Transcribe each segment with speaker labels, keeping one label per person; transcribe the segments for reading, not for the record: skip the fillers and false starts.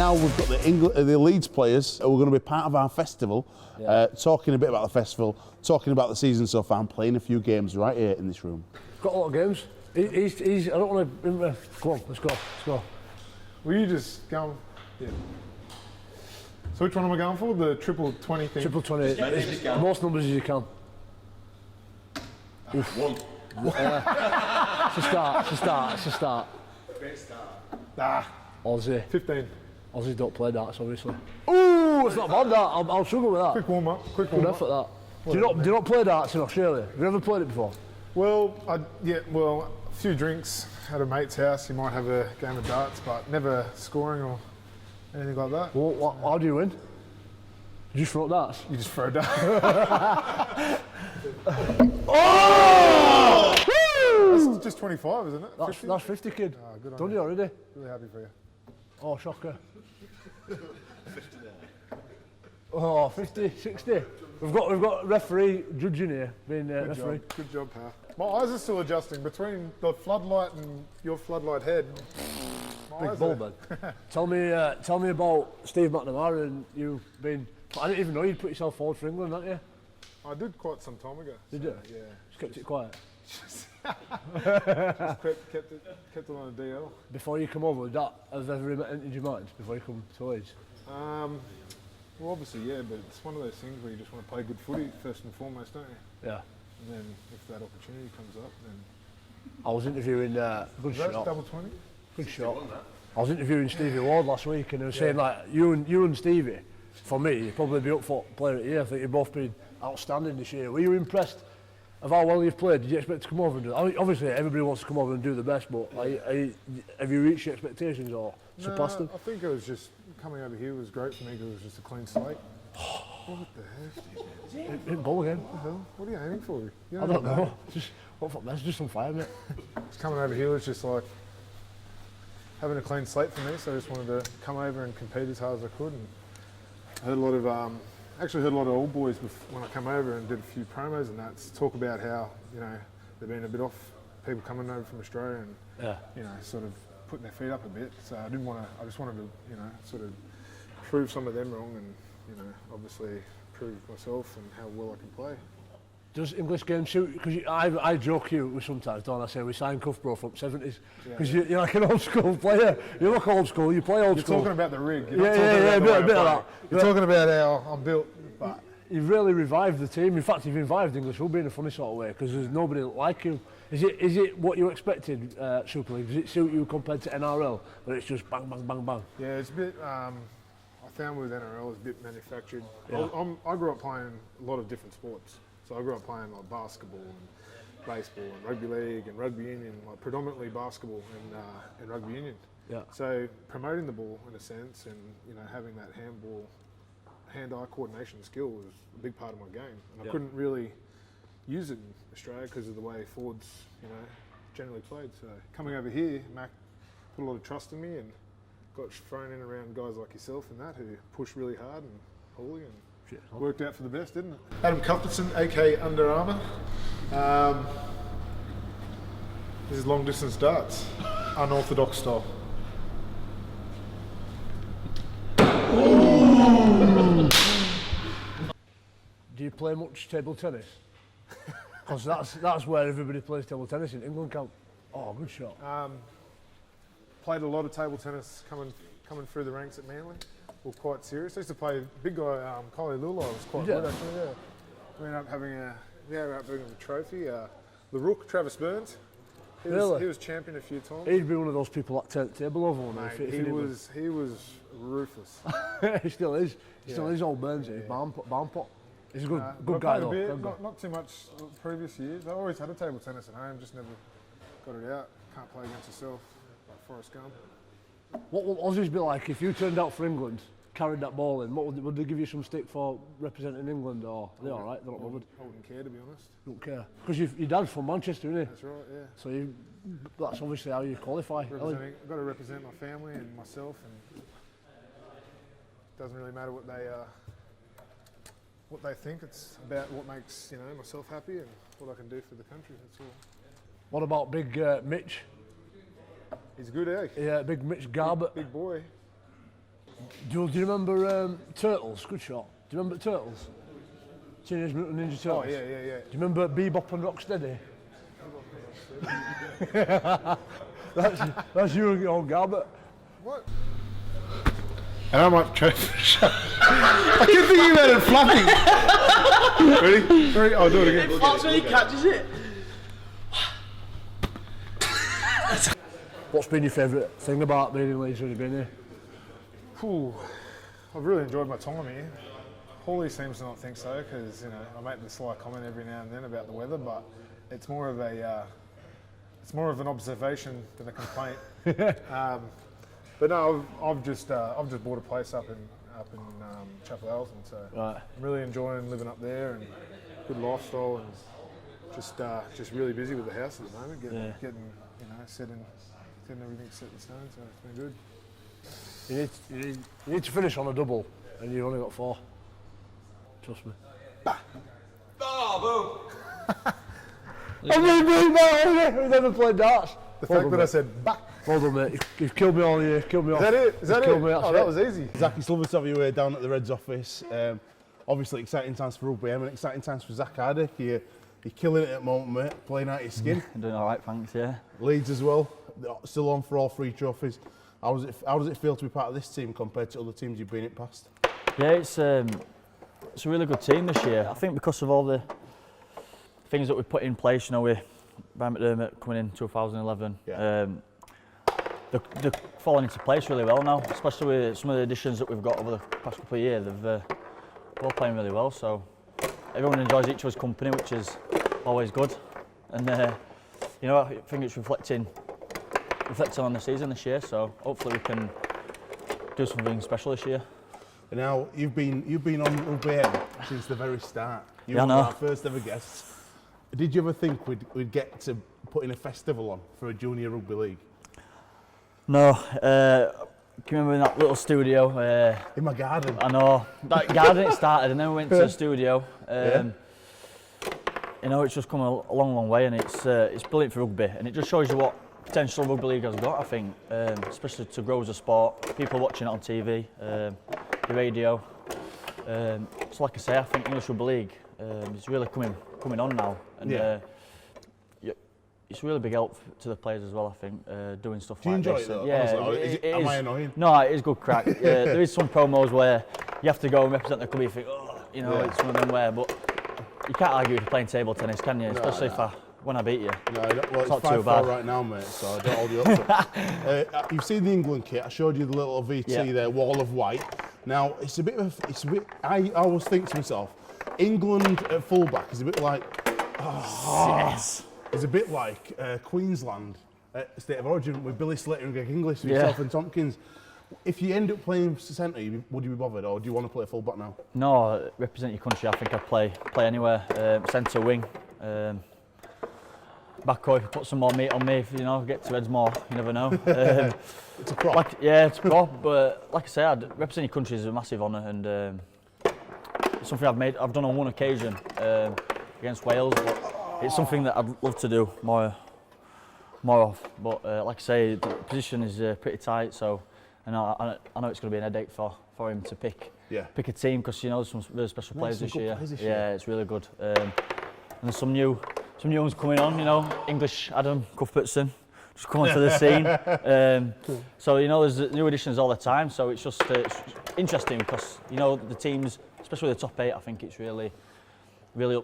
Speaker 1: now we've got the Leeds players who are going to be part of our festival, talking a bit about the festival, talking about the season so far, and playing a few games right here in this room.
Speaker 2: Got a lot of games. I don't want to. Come on, let's go.
Speaker 3: Will you just go? Yeah. So which one am I going for? The triple 20 thing?
Speaker 2: Triple 20. Most numbers as you can.
Speaker 4: Oof. One.
Speaker 2: It's a start.
Speaker 4: Great start.
Speaker 2: Aussie.
Speaker 3: 15.
Speaker 2: Aussies don't play darts, obviously. Ooh, it's not bad that. I'll struggle with that.
Speaker 3: Quick warm up.
Speaker 2: Good effort that. Do you not play darts in Australia? Have you ever played it before?
Speaker 3: Well, a few drinks at a mate's house. You might have a game of darts, but never scoring or anything like that.
Speaker 2: Well, how do you win? You just throw darts?
Speaker 3: You just throw darts.
Speaker 2: Oh!
Speaker 3: That's just 25, isn't it?
Speaker 2: That's 50, kid.
Speaker 3: Oh, good on
Speaker 2: Done
Speaker 3: you.
Speaker 2: you already?
Speaker 3: Really happy for you.
Speaker 2: Oh, shocker. Oh, 50, 60. We've got a referee judging here, being referee.
Speaker 3: Good job, pal. My eyes are still adjusting between the floodlight and your floodlight head.
Speaker 2: Big ball, man. Tell me about Steve McNamara and you being. I didn't even know you'd put yourself forward for England, hadn't you?
Speaker 3: I did quite some time ago.
Speaker 2: Did you?
Speaker 3: Yeah.
Speaker 2: Just kept it quiet.
Speaker 3: Just kept it on a DL.
Speaker 2: Before you come over, that has ever entered your mind before you come to Leeds?
Speaker 3: Well, obviously, yeah, but it's one of those things where you just want to play good footy first and foremost, don't you?
Speaker 2: Yeah.
Speaker 3: And then if that opportunity comes up, then.
Speaker 2: I was interviewing good shot.
Speaker 3: Double 20.
Speaker 2: Good shot. I was interviewing Stevie Ward last week, and they were saying like you and Stevie, for me, you'd probably be up for player of the year. I think you've both been outstanding this year. Were you impressed of how well you've played? Did you expect to come over and do it? I mean, obviously, everybody wants to come over and do the best, but have you reached your expectations or surpassed them?
Speaker 3: I think it was just coming over here was great for me because it was just a clean slate. What the heck?
Speaker 2: Hit ball again.
Speaker 3: What the hell? What are you aiming for?
Speaker 2: I don't know. That's just on fire, mate.
Speaker 3: Just coming over here was just like having a clean slate for me, so I just wanted to come over and compete as hard as I could. And I heard a lot of, actually heard a lot of old boys when I come over and did a few promos and that, talk about how, they've been a bit off, people coming over from Australia and, sort of putting their feet up a bit. So I just wanted to, sort of prove some of them wrong and, obviously prove myself and how well I can play.
Speaker 2: Does English game suit? Because I joke you with sometimes, don't I? Say we signed Cuthbro from 70s because you're like an old school player. You look old school. You play old school.
Speaker 3: You're talking about the rig.
Speaker 2: You're a bit of that.
Speaker 3: You're talking about how I'm built. But
Speaker 2: you've really revived the team. In fact, you've revived English rugby in a funny sort of way because there's nobody like you. Is it what you expected, Super League? Does it suit you compared to NRL? But it's just bang, bang, bang, bang.
Speaker 3: Yeah, it's a bit. I found with NRL it's a bit manufactured.
Speaker 2: Yeah.
Speaker 3: I grew up playing a lot of different sports. So I grew up playing like basketball and baseball and rugby league and rugby union, like predominantly basketball and rugby union.
Speaker 2: Yeah.
Speaker 3: So promoting the ball in a sense and having that hand-eye coordination skill was a big part of my game. And I couldn't really use it in Australia because of the way forwards, generally played. So coming over here, Mac put a lot of trust in me and got thrown in around guys like yourself and that who push really hard and Paulie and worked out for the best, didn't it? Adam Cuthbertson, aka Under Armour. This is long distance darts, unorthodox style.
Speaker 2: Do you play much table tennis? Because that's where everybody plays table tennis in England. Camp. Oh, good shot.
Speaker 3: Played a lot of table tennis coming through the ranks at Manly. Were quite serious. I used to play big guy, Kylie Lula was quite good actually, yeah. We ended up having a trophy. The Rook, Travis Burns. He was champion a few times.
Speaker 2: He'd be one of those people that turn the table over on
Speaker 3: him. He was ruthless.
Speaker 2: He still is. He still is old Burns. He's Barnpot. He's a good guy though.
Speaker 3: Not too much previous years. I always had a table tennis at home, just never got it out. Can't play against yourself, like Forrest Gump.
Speaker 2: What will Aussies be like if you turned out for England, carried that ball in? What would they give you some stick for representing England, or are they all right? They're not bothered.
Speaker 3: I wouldn't care, to be honest.
Speaker 2: You don't care because your dad's from Manchester, isn't he?
Speaker 3: That's right, yeah.
Speaker 2: So that's obviously how you qualify.
Speaker 3: I've got to represent my family and myself, and it doesn't really matter what they think. It's about what makes myself happy and what I can do for the country. That's all.
Speaker 2: What about big Mitch?
Speaker 3: He's good, eh?
Speaker 2: Yeah, big Mitch Garbutt.
Speaker 3: Big boy.
Speaker 2: Do you remember Turtles? Good shot. Do you remember Turtles? Teenage Mutant Ninja Turtles?
Speaker 3: Oh, yeah.
Speaker 2: Do you remember Bebop and Rocksteady? that's you and your Garbett.
Speaker 3: What? And I might try I keep thinking about it fluffing. Ready? I'll do it again.
Speaker 4: That's when he catches it.
Speaker 2: What's been your favourite thing about being in Leeds when you've been here?
Speaker 3: Ooh, I've really enjoyed my time here. Paulie seems to not think so because, you know, I make the sly comment every now and then about the weather, but it's more of a an observation than a complaint. But no, I've just bought a place up in Chapel Elton, so
Speaker 2: Right.
Speaker 3: I'm really enjoying living up there and good lifestyle and just really busy with the house at the moment, getting you know setting everything set in stone. So it's been good.
Speaker 2: You need to finish on a double, and you've only got 4. Trust me.
Speaker 4: Oh, boom.
Speaker 2: We've never played darts.
Speaker 3: The fact that I said "bah."
Speaker 2: Well done, mate. You've killed me all year. Killed me off.
Speaker 3: Is that it? Is that it?
Speaker 2: Killed me, that's
Speaker 3: Oh, that was easy.
Speaker 1: Zach, it's lovely to have you down at the Reds office. Obviously, exciting times for rugby, and exciting times for Zach Hardick. You're killing it at the moment, mate. Playing out your skin.
Speaker 5: I'm doing all right, thanks. Yeah.
Speaker 1: Leeds as well. Still on for all 3 trophies. How does it feel to be part of this team compared to other teams you've been in past?
Speaker 5: Yeah, it's a really good team this year. I think because of all the things that we put in place, you know, with Brian McDermott coming in 2011.
Speaker 1: Yeah.
Speaker 5: They're falling into place really well now, especially with some of the additions that we've got over the past couple of years. They're all playing really well, so everyone enjoys each other's company, which is always good. And you know, I think it's reflecting on the season this year. So hopefully we can do something special this year.
Speaker 1: And now you've been on Rugby Head since the very start. You
Speaker 5: Yeah, I
Speaker 1: were
Speaker 5: know.
Speaker 1: our first ever guest. Did you ever think we'd get to putting a festival on for a junior rugby league?
Speaker 5: No, can you remember in that little studio?
Speaker 1: In my garden.
Speaker 5: I know, that garden it started, and then we went to the studio. You know, it's just come a long way, and it's brilliant for rugby, and it just shows you what potential rugby league has got. I think, especially to grow as a sport, people watching it on TV, the radio. So, like I say, I think English rugby league is really coming on now, and it's really big help to the players as well. I think doing stuff
Speaker 1: Do you
Speaker 5: like
Speaker 1: enjoy
Speaker 5: this.
Speaker 1: it though?
Speaker 5: Yeah,
Speaker 1: Honestly, am I annoying?
Speaker 5: No, it is good crack. There is some promos where you have to go and represent the club. You think, oh, you know, it's one of them where, but you can't argue if you're playing table tennis, can you? Especially when I beat you.
Speaker 1: No, well, it's
Speaker 5: not too
Speaker 1: 5-4
Speaker 5: bad.
Speaker 1: right now, mate, so I don't hold you up to it. You've seen the England kit. I showed you the little VT there, wall of white. Now, I always think to myself, England at fullback is a bit like,
Speaker 5: Yes.
Speaker 1: it's a bit like Queensland at State of Origin with Billy Slater and Greg English, yourself and Tompkins. If you end up playing centre, would you be bothered, or do you want to play fullback now?
Speaker 5: No, represent your country. I think I'd play anywhere. Centre wing. Back row, if you put some more meat on me, if you know, get to heads more, you never know.
Speaker 1: It's a prop.
Speaker 5: It's a prop, but like I say, representing your country is a massive honour, and it's something I've done on one occasion against Wales, but it's something that I'd love to do more of. But like I say, the position is pretty tight, so and I know it's going to be an headache for him to pick a team, because you know there's some really special players this year. Yeah, it's really good. And there's some new ones coming on, you know, English Adam Cuthbertson just coming to the scene. So you know, there's new additions all the time. So it's just it's interesting because you know the teams, especially the top 8, I think it's really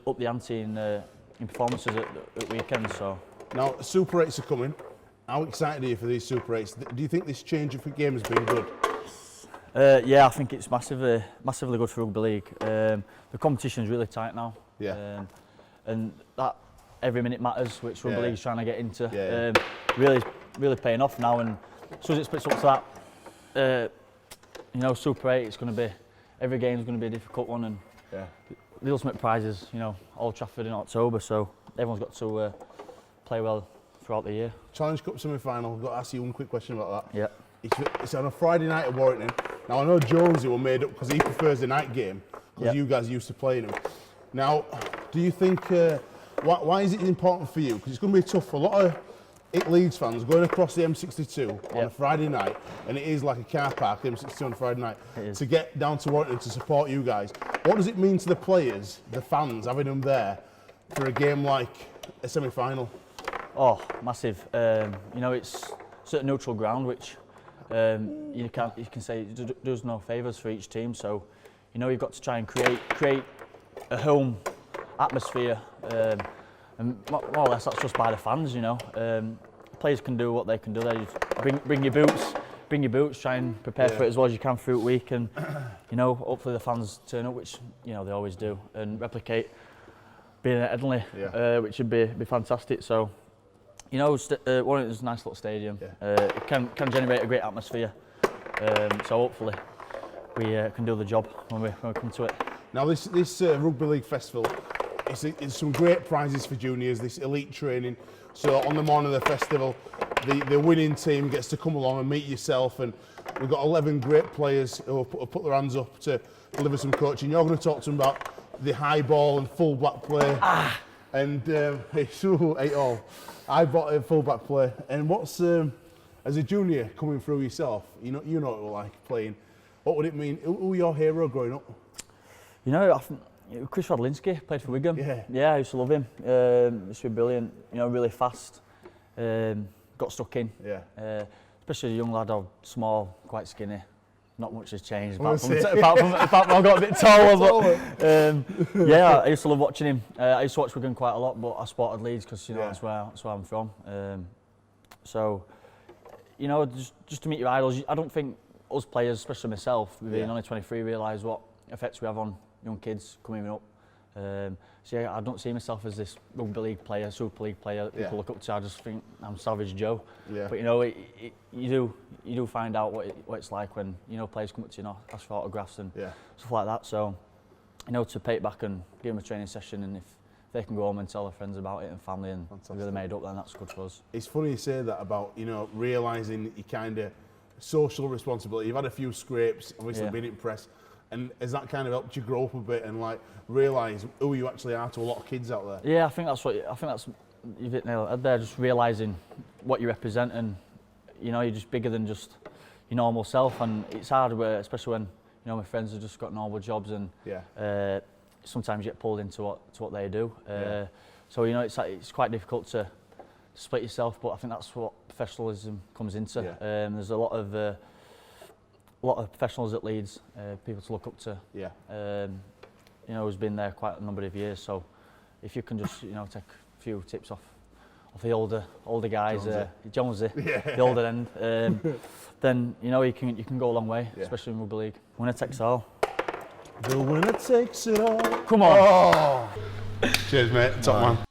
Speaker 5: up the ante in performances at weekends. So
Speaker 1: now Super 8s are coming. How excited are you for these Super 8s? Do you think this change of the game has been good?
Speaker 5: Yeah, I think it's massively good for rugby league. The competition's really tight now.
Speaker 1: Yeah.
Speaker 5: And that every minute matters, which rugby league's trying to get into.
Speaker 1: Yeah.
Speaker 5: Really paying off now, and as soon as it splits up to that, you know, Super 8, it's going to be, every game's going to be a difficult one, and the ultimate prize is, you know, Old Trafford in October, so everyone's got to play well throughout the year.
Speaker 1: Challenge Cup semi-final. I've got to ask you one quick question about that.
Speaker 5: Yeah.
Speaker 1: It's on a Friday night at Warrington. Now I know Jonesy were made up because he prefers the night game, because you guys are used to playing them. Now, do you think why is it important for you? Because it's going to be tough for a lot of Leeds fans going across the M62 on
Speaker 5: Yeah.
Speaker 1: a Friday night, and it is like a car park, the M62 on a Friday night,
Speaker 5: It is.
Speaker 1: to get down to Warrington to support you guys. What does it mean to the players, the fans, having them there for a game like a semi-final?
Speaker 5: Oh, massive. You know, it's sort of neutral ground, which you can say does no favours for each team. So, you know, you've got to try and create a home atmosphere, and more or less that's just by the fans. You know, players can do what they can do. They just bring your boots, try and prepare for it as well as you can through the week, and you know, hopefully the fans turn up, which you know they always do, and replicate being at Headingley, which would be fantastic. So. You know, Warrington's a nice little stadium. It can generate a great atmosphere. So hopefully we can do the job when we come to it.
Speaker 1: Now this Rugby League Festival, it's some great prizes for juniors, this elite training. So on the morning of the festival, the winning team gets to come along and meet yourself, and we've got 11 great players who have put their hands up to deliver some coaching. You're going to talk to them about the high ball and full back play. And it's all 8 all. I bought a full back play. And what's as a junior coming through yourself, you know what it was like playing. What would it mean? Who were your hero growing up?
Speaker 5: You know, Chris Radlinski played for Wigan. Yeah, I used to love him. Used to be brilliant. You know, really fast. Got stuck in. Especially a young lad, I'm small, quite skinny. Not much has changed apart from I got a bit taller. But yeah, I used to love watching him. I used to watch Wigan quite a lot, but I supported Leeds because you know that's where I'm from. So you know, just to meet your idols. I don't think us players, especially myself, being only 23, realise what effects we have on young kids coming up. So yeah, I don't see myself as this rugby league player, super league player that people look up to. I just think I'm Savage Joe. But you know, you do find out what it's like when you know players come up to you, ask for autographs and stuff like that. So you know, to pay it back and give them a training session, and if they can go home and tell their friends about it and family and they're really made up, then that's good for us.
Speaker 1: It's funny you say that about, you know, realising you kind of social responsibility. You've had a few scrapes, obviously been impressed. And has that kind of helped you grow up a bit and like realise who you actually are to a lot of kids out there? Yeah,
Speaker 5: I think that's you've hit the nail on the head there. Just realising what you represent, and you know you're just bigger than just your normal self. And it's hard, especially when you know my friends have just got normal jobs, and sometimes you get pulled into what they do. So you know it's quite difficult to split yourself, but I think that's what professionalism comes into. There's a lot of professionals at Leeds, people to look up to. You know, who's been there quite a number of years. So, if you can just, you know, take a few tips off the older guys, Jonesy, the older end, then you know you can go a long way, especially in rugby league. Winner takes all.
Speaker 1: The winner takes it all.
Speaker 5: Come on.
Speaker 1: Cheers, mate. Top man.